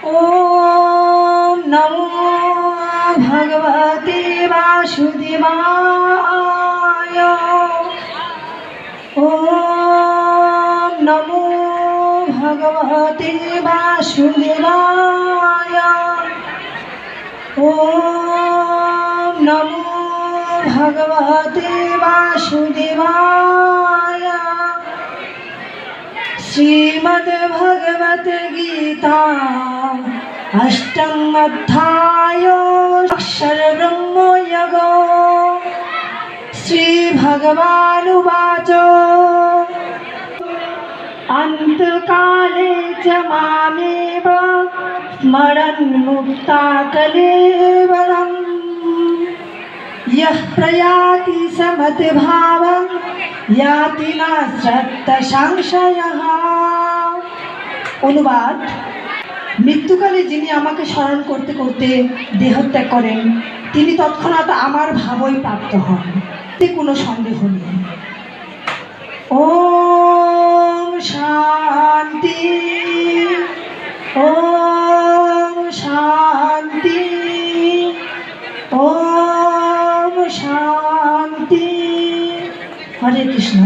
ओम नमो भगवते वासुदेवाय। ओम नमो भगवते वासुदेवाय। ओम नमो भगवते वासुदेवाय। श्रीमद्भगवत गीता अष्टम अध्याय अक्षर ब्रह्म योगो। श्री भगवानुवाच अंतकाले च मामेव स्मरन् मुक्ता कलेवरम् यः प्रयाति समद्भावं याति न सत्त সংশয়ः। অনুবাদ: মৃত্যুকালে যিনি আমাকে স্মরণ করতে করতে দেহত্যাগ করেন তিনি তৎক্ষণাৎ আমার ভাবই প্রাপ্ত হন, এতে কোনো সন্দেহ নেই। ওম শান্তি, ওম শান্তি, ওম শান্তি। হরে কৃষ্ণ।